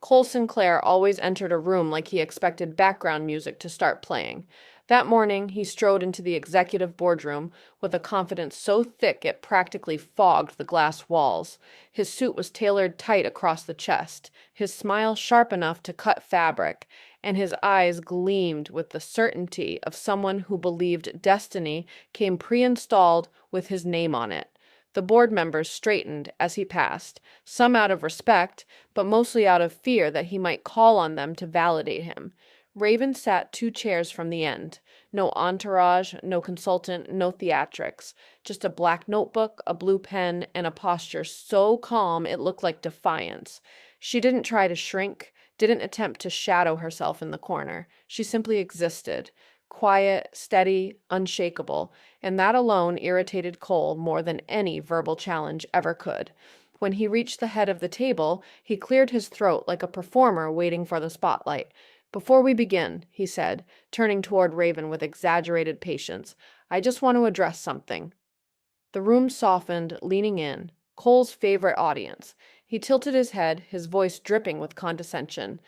Cole Sinclair always entered a room like he expected background music to start playing. That morning, he strode into the executive boardroom with a confidence so thick it practically fogged the glass walls. His suit was tailored tight across the chest, his smile sharp enough to cut fabric, and his eyes gleamed with the certainty of someone who believed destiny came pre-installed with his name on it. The board members straightened as he passed, some out of respect, but mostly out of fear that he might call on them to validate him. Raven sat 2 chairs from the end. No entourage, no consultant, no theatrics. Just a black notebook, a blue pen, and a posture so calm it looked like defiance. She didn't try to shrink, didn't attempt to shadow herself in the corner. She simply existed. Quiet, steady, unshakable, and that alone irritated Cole more than any verbal challenge ever could. When he reached the head of the table, he cleared his throat like a performer waiting for the spotlight. "Before we begin," he said, turning toward Raven with exaggerated patience, "I just want to address something." The room softened, leaning in. Cole's favorite audience. He tilted his head, his voice dripping with condescension.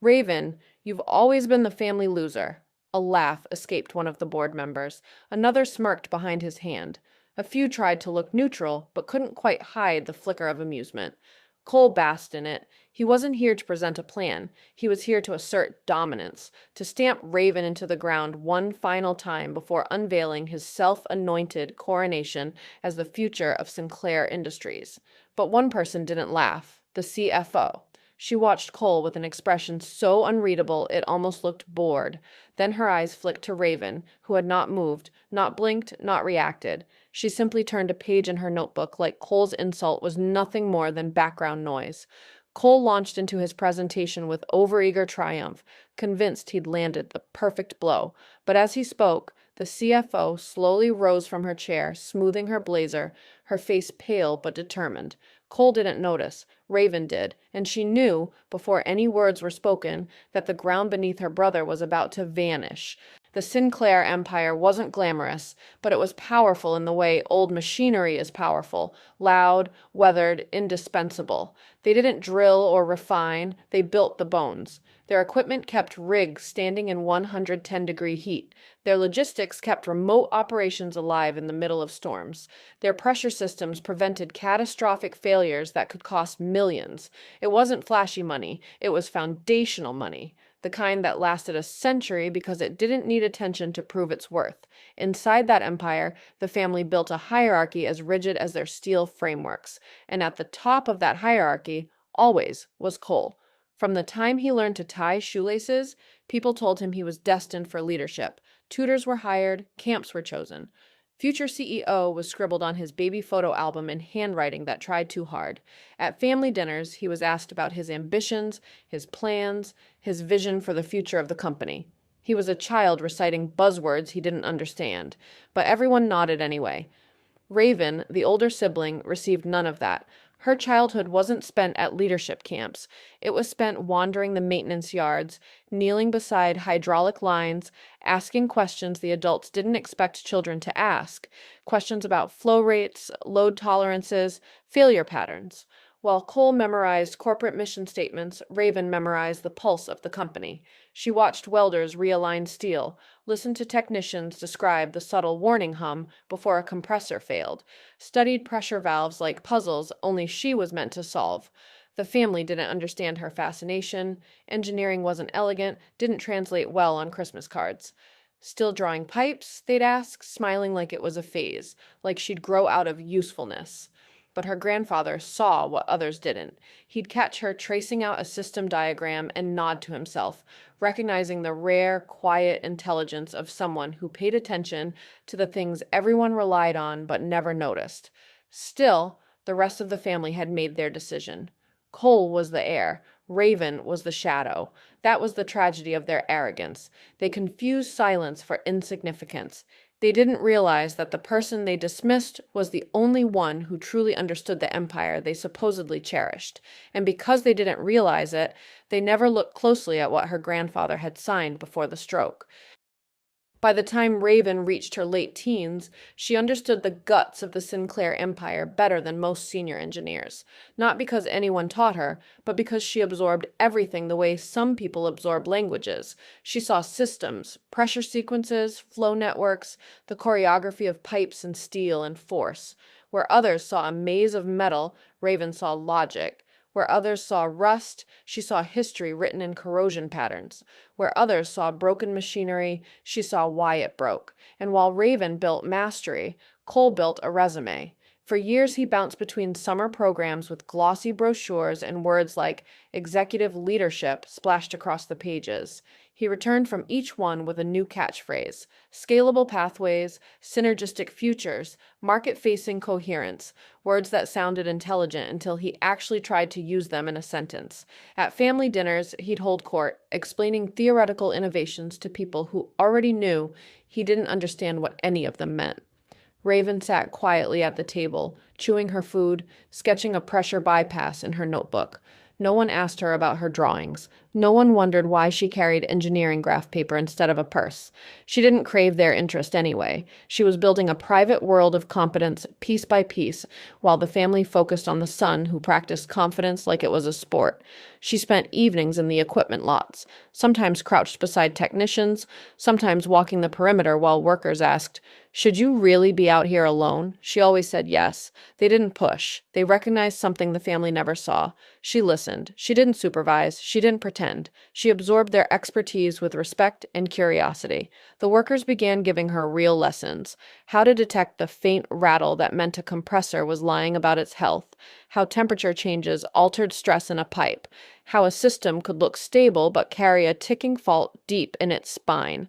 "Raven, you've always been the family loser." A laugh escaped one of the board members. Another smirked behind his hand. A few tried to look neutral, but couldn't quite hide the flicker of amusement. Cole basked in it. He wasn't here to present a plan. He was here to assert dominance, to stamp Raven into the ground one final time before unveiling his self-anointed coronation as the future of Sinclair Industries. But one person didn't laugh, the CFO. She watched Cole with an expression so unreadable it almost looked bored. Then her eyes flicked to Raven, who had not moved, not blinked, not reacted. She simply turned a page in her notebook like Cole's insult was nothing more than background noise. Cole launched into his presentation with overeager triumph, convinced he'd landed the perfect blow. But as he spoke, the CFO slowly rose from her chair, smoothing her blazer, her face pale but determined. Cole didn't notice. Raven did, and she knew, before any words were spoken, that the ground beneath her brother was about to vanish. The Sinclair Empire wasn't glamorous, but it was powerful in the way old machinery is powerful, loud, weathered, indispensable. They didn't drill or refine, they built the bones. Their equipment kept rigs standing in 110-degree heat. Their logistics kept remote operations alive in the middle of storms. Their pressure systems prevented catastrophic failures that could cost millions. It wasn't flashy money, it was foundational money. The kind that lasted a century because it didn't need attention to prove its worth. Inside that empire, the family built a hierarchy as rigid as their steel frameworks, and at the top of that hierarchy, always, was Cole. From the time he learned to tie shoelaces, people told him he was destined for leadership. Tutors were hired, camps were chosen. Future CEO was scribbled on his baby photo album in handwriting that tried too hard. At family dinners, he was asked about his ambitions, his plans, his vision for the future of the company. He was a child reciting buzzwords he didn't understand, but everyone nodded anyway. Raven, the older sibling, received none of that. Her childhood wasn't spent at leadership camps. It was spent wandering the maintenance yards, kneeling beside hydraulic lines, asking questions the adults didn't expect children to ask, questions about flow rates, load tolerances, failure patterns. While Cole memorized corporate mission statements, Raven memorized the pulse of the company. She watched welders realign steel, listened to technicians describe the subtle warning hum before a compressor failed, studied pressure valves like puzzles only she was meant to solve. The family didn't understand her fascination. Engineering wasn't elegant, didn't translate well on Christmas cards. "Still drawing pipes?" they'd ask, smiling like it was a phase, like she'd grow out of usefulness. But her grandfather saw what others didn't. He'd catch her tracing out a system diagram and nod to himself, recognizing the rare, quiet intelligence of someone who paid attention to the things everyone relied on but never noticed. Still, the rest of the family had made their decision. Cole was the heir. Raven was the shadow. That was the tragedy of their arrogance. They confused silence for insignificance. They didn't realize that the person they dismissed was the only one who truly understood the empire they supposedly cherished. And because they didn't realize it, they never looked closely at what her grandfather had signed before the stroke. By the time Raven reached her late teens, she understood the guts of the Sinclair empire better than most senior engineers. Not because anyone taught her, but because she absorbed everything the way some people absorb languages. She saw systems, pressure sequences, flow networks, the choreography of pipes and steel and force. Where others saw a maze of metal, Raven saw logic. Where others saw rust, she saw history written in corrosion patterns. Where others saw broken machinery, she saw why it broke. And while Raven built mastery, Cole built a resume. For years, he bounced between summer programs with glossy brochures and words like executive leadership splashed across the pages. He returned from each one with a new catchphrase: scalable pathways, synergistic futures, market-facing coherence, words that sounded intelligent until he actually tried to use them in a sentence. At family dinners, he'd hold court, explaining theoretical innovations to people who already knew he didn't understand what any of them meant. Raven sat quietly at the table, chewing her food, sketching a pressure bypass in her notebook. No one asked her about her drawings. No one wondered why she carried engineering graph paper instead of a purse. She didn't crave their interest anyway. She was building a private world of competence piece by piece, while the family focused on the son who practiced confidence like it was a sport. She spent evenings in the equipment lots, sometimes crouched beside technicians, sometimes walking the perimeter while workers asked, "Should you really be out here alone?" She always said yes. They didn't push. They recognized something the family never saw. She listened. She didn't supervise. She didn't pretend. She absorbed their expertise with respect and curiosity. The workers began giving her real lessons: how to detect the faint rattle that meant a compressor was lying about its health, how temperature changes altered stress in a pipe, how a system could look stable but carry a ticking fault deep in its spine.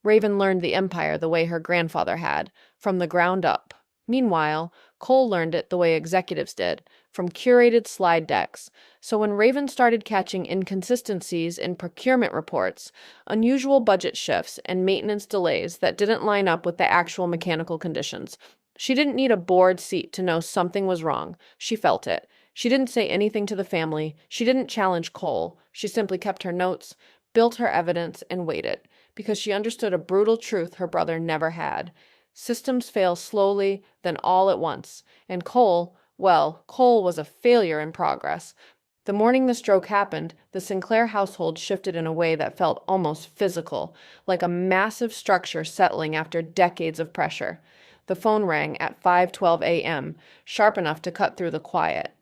Raven learned the empire the way her grandfather had, from the ground up. Meanwhile, Cole learned it the way executives did, from curated slide decks. So when Raven started catching inconsistencies in procurement reports, unusual budget shifts, and maintenance delays that didn't line up with the actual mechanical conditions, she didn't need a board seat to know something was wrong. She felt it. She didn't say anything to the family. She didn't challenge Cole. She simply kept her notes, built her evidence, and waited, because she understood a brutal truth her brother never had. Systems fail slowly, then all at once. And Cole, well, Cole was a failure in progress. The morning the stroke happened, the Sinclair household shifted in a way that felt almost physical, like a massive structure settling after decades of pressure. The phone rang at 5:12 a.m., sharp enough to cut through the quiet.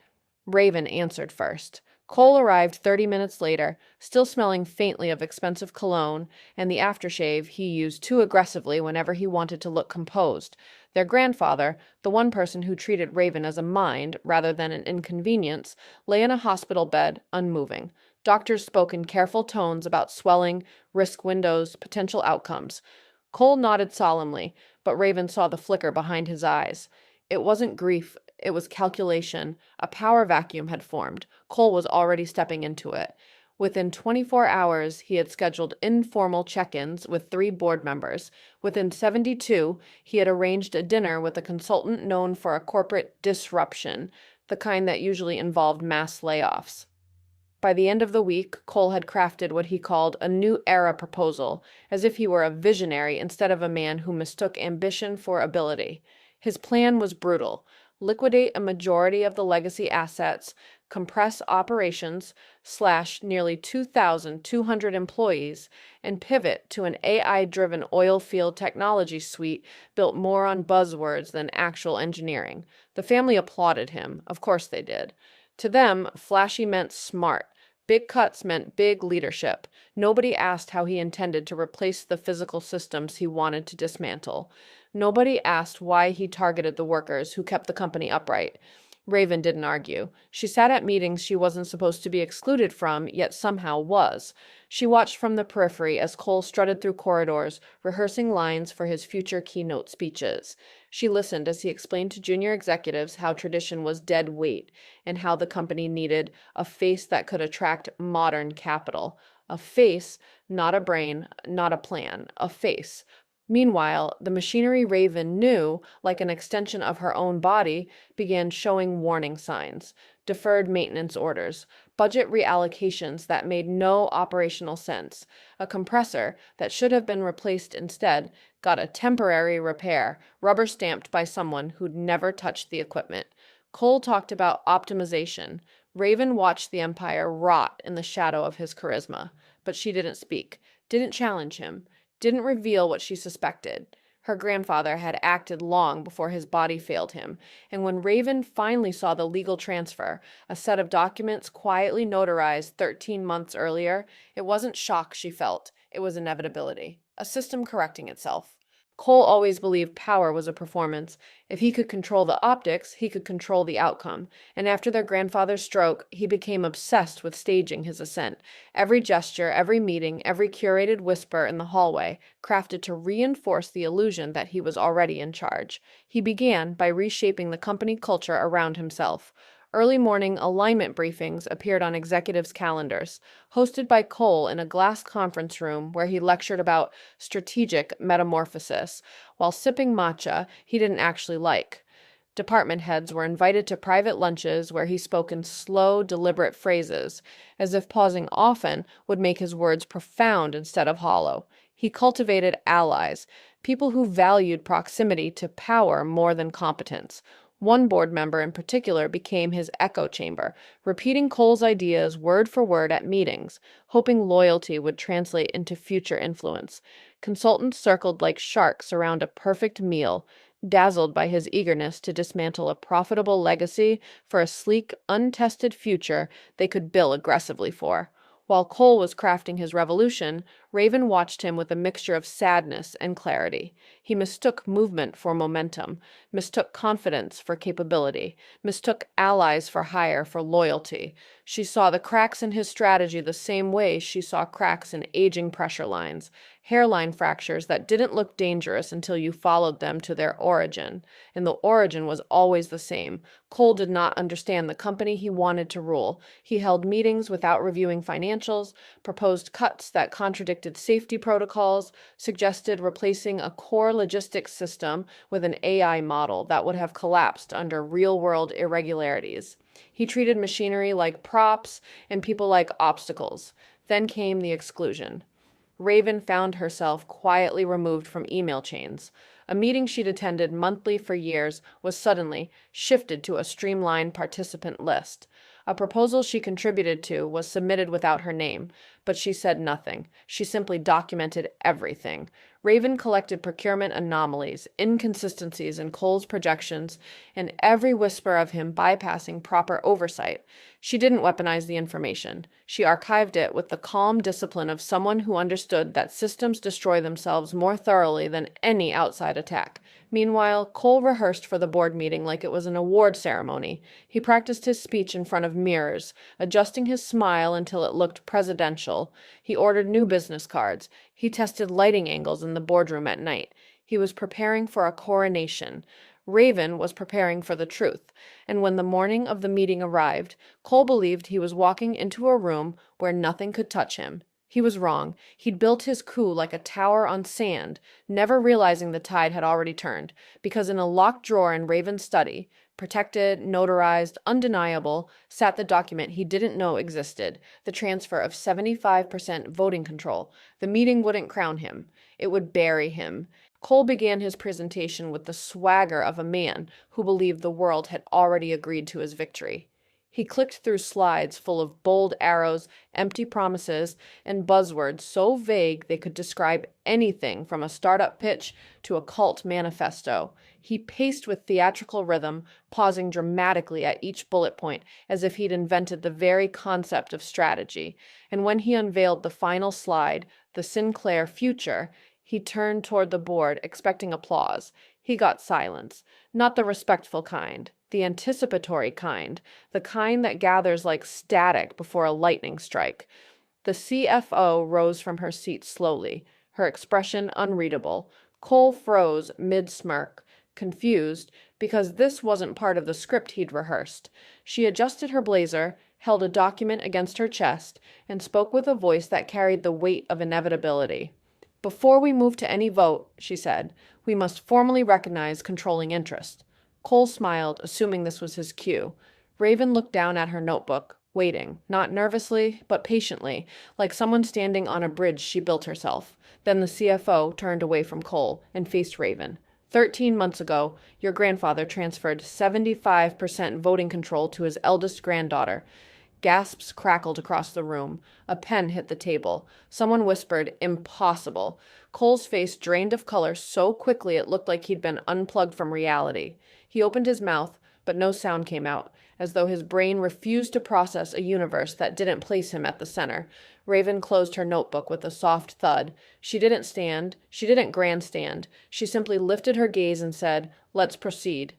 Raven answered first. Cole arrived 30 minutes later, still smelling faintly of expensive cologne and the aftershave he used too aggressively whenever he wanted to look composed. Their grandfather, the one person who treated Raven as a mind rather than an inconvenience, lay in a hospital bed, unmoving. Doctors spoke in careful tones about swelling, risk windows, potential outcomes. Cole nodded solemnly, but Raven saw the flicker behind his eyes. It wasn't grief, it was calculation. A power vacuum had formed. Cole was already stepping into it. Within 24 hours, he had scheduled informal check-ins with 3 board members. Within 72, he had arranged a dinner with a consultant known for a corporate disruption, the kind that usually involved mass layoffs. By the end of the week, Cole had crafted what he called a new era proposal, as if he were a visionary instead of a man who mistook ambition for ability. His plan was brutal: liquidate a majority of the legacy assets, compress operations, slash nearly 2,200 employees, and pivot to an AI-driven oil field technology suite built more on buzzwords than actual engineering. The family applauded him. Of course they did. To them, flashy meant smart. Big cuts meant big leadership. Nobody asked how he intended to replace the physical systems he wanted to dismantle. Nobody asked why he targeted the workers who kept the company upright. Raven didn't argue. She sat at meetings she wasn't supposed to be excluded from, yet somehow was. She watched from the periphery as Cole strutted through corridors, rehearsing lines for his future keynote speeches. She listened as he explained to junior executives how tradition was dead weight and how the company needed a face that could attract modern capital. A face, not a brain, not a plan. A face. Meanwhile, the machinery Raven knew, like an extension of her own body, began showing warning signs: deferred maintenance orders, budget reallocations that made no operational sense. A compressor that should have been replaced instead got a temporary repair, rubber stamped by someone who'd never touched the equipment. Cole talked about optimization. Raven watched the empire rot in the shadow of his charisma, but she didn't speak, didn't challenge him, didn't reveal what she suspected. Her grandfather had acted long before his body failed him, and when Raven finally saw the legal transfer, a set of documents quietly notarized 13 months earlier, it wasn't shock she felt, it was inevitability, a system correcting itself. Cole always believed power was a performance. If he could control the optics, he could control the outcome. And after their grandfather's stroke, he became obsessed with staging his ascent. Every gesture, every meeting, every curated whisper in the hallway, crafted to reinforce the illusion that he was already in charge. He began by reshaping the company culture around himself. Early morning alignment briefings appeared on executives' calendars, hosted by Cole in a glass conference room where he lectured about strategic metamorphosis, while sipping matcha he didn't actually like. Department heads were invited to private lunches where he spoke in slow, deliberate phrases, as if pausing often would make his words profound instead of hollow. He cultivated allies, people who valued proximity to power more than competence. One board member in particular became his echo chamber, repeating Cole's ideas word for word at meetings, hoping loyalty would translate into future influence. Consultants circled like sharks around a perfect meal, dazzled by his eagerness to dismantle a profitable legacy for a sleek, untested future they could bill aggressively for. While Cole was crafting his revolution, Raven watched him with a mixture of sadness and clarity. He mistook movement for momentum, mistook confidence for capability, mistook allies for hire for loyalty. She saw the cracks in his strategy the same way she saw cracks in aging pressure lines, hairline fractures that didn't look dangerous until you followed them to their origin. And the origin was always the same. Cole did not understand the company he wanted to rule. He held meetings without reviewing financials, proposed cuts that contradicted safety protocols, suggested replacing a core logistics system with an AI model that would have collapsed under real-world irregularities. He treated machinery like props and people like obstacles. Then came the exclusion. Raven found herself quietly removed from email chains. A meeting she'd attended monthly for years was suddenly shifted to a streamlined participant list. A proposal she contributed to was submitted without her name, but she said nothing. She simply documented everything. Raven collected procurement anomalies, inconsistencies in Cole's projections, and every whisper of him bypassing proper oversight. She didn't weaponize the information. She archived it with the calm discipline of someone who understood that systems destroy themselves more thoroughly than any outside attack. Meanwhile, Cole rehearsed for the board meeting like it was an award ceremony. He practiced his speech in front of mirrors, adjusting his smile until it looked presidential. He ordered new business cards. He tested lighting angles in the boardroom at night. He was preparing for a coronation. Raven was preparing for the truth, and when the morning of the meeting arrived, Cole believed he was walking into a room where nothing could touch him. He was wrong. He'd built his coup like a tower on sand, never realizing the tide had already turned, because in a locked drawer in Raven's study, protected, notarized, undeniable, sat the document he didn't know existed, the transfer of 75% voting control. The meeting wouldn't crown him. It would bury him. Cole began his presentation with the swagger of a man who believed the world had already agreed to his victory. He clicked through slides full of bold arrows, empty promises, and buzzwords so vague they could describe anything from a startup pitch to a cult manifesto. He paced with theatrical rhythm, pausing dramatically at each bullet point as if he'd invented the very concept of strategy. And when he unveiled the final slide, the Sinclair future, he turned toward the board, expecting applause. He got silence, not the respectful kind, the anticipatory kind, the kind that gathers like static before a lightning strike. The CFO rose from her seat slowly, her expression unreadable. Cole froze mid-smirk, confused, because this wasn't part of the script he'd rehearsed. She adjusted her blazer, held a document against her chest, and spoke with a voice that carried the weight of inevitability. "Before we move to any vote," she said, "we must formally recognize controlling interest." Cole smiled, assuming this was his cue. Raven looked down at her notebook. waiting, not nervously, but patiently, like someone standing on a bridge she built herself. Then the CFO turned away from Cole and faced Raven. 13 months ago, your grandfather transferred 75% voting control to his eldest granddaughter. Gasps crackled across the room. A pen hit the table. Someone whispered, "Impossible." Cole's face drained of color so quickly it looked like he'd been unplugged from reality. He opened his mouth, but no sound came out, as though his brain refused to process a universe that didn't place him at the center. Raven closed her notebook with a soft thud. She didn't grandstand. She simply lifted her gaze and said, "Let's proceed."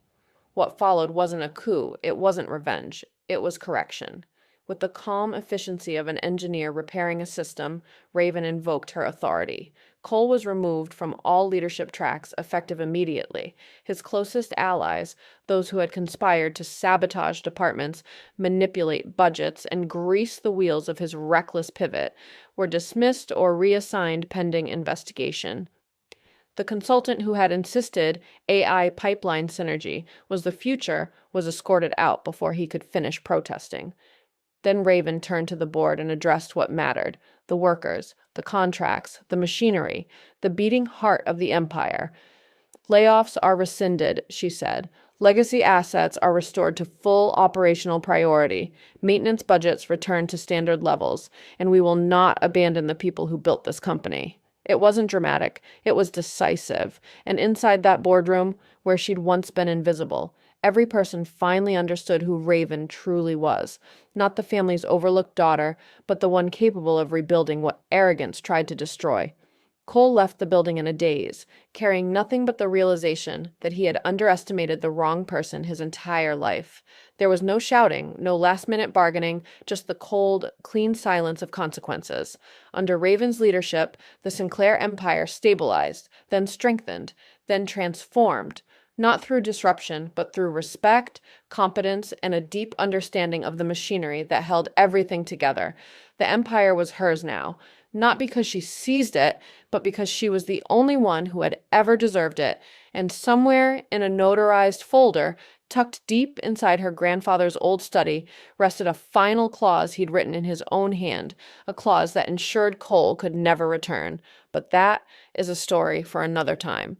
What followed wasn't a coup. It wasn't revenge. It was correction. With the calm efficiency of an engineer repairing a system, Raven invoked her authority. Cole was removed from all leadership tracks, effective immediately. His closest allies, those who had conspired to sabotage departments, manipulate budgets, and grease the wheels of his reckless pivot, were dismissed or reassigned pending investigation. The consultant who had insisted AI pipeline synergy was the future was escorted out before he could finish protesting. Then Raven turned to the board and addressed what mattered: the workers, the contracts, the machinery, the beating heart of the empire. "Layoffs are rescinded," she said. "Legacy assets are restored to full operational priority. Maintenance budgets return to standard levels, and we will not abandon the people who built this company." It wasn't dramatic. It was decisive. And inside that boardroom, where she'd once been invisible, every person finally understood who Raven truly was. Not the family's overlooked daughter, but the one capable of rebuilding what arrogance tried to destroy. Cole left the building in a daze, carrying nothing but the realization that he had underestimated the wrong person his entire life. There was no shouting, no last-minute bargaining, just the cold, clean silence of consequences. Under Raven's leadership, the Sinclair Empire stabilized, then strengthened, then transformed, not through disruption, but through respect, competence, and a deep understanding of the machinery that held everything together. The empire was hers now, not because she seized it, but because she was the only one who had ever deserved it, and somewhere in a notarized folder, tucked deep inside her grandfather's old study, rested a final clause he'd written in his own hand, a clause that ensured Cole could never return. But that is a story for another time.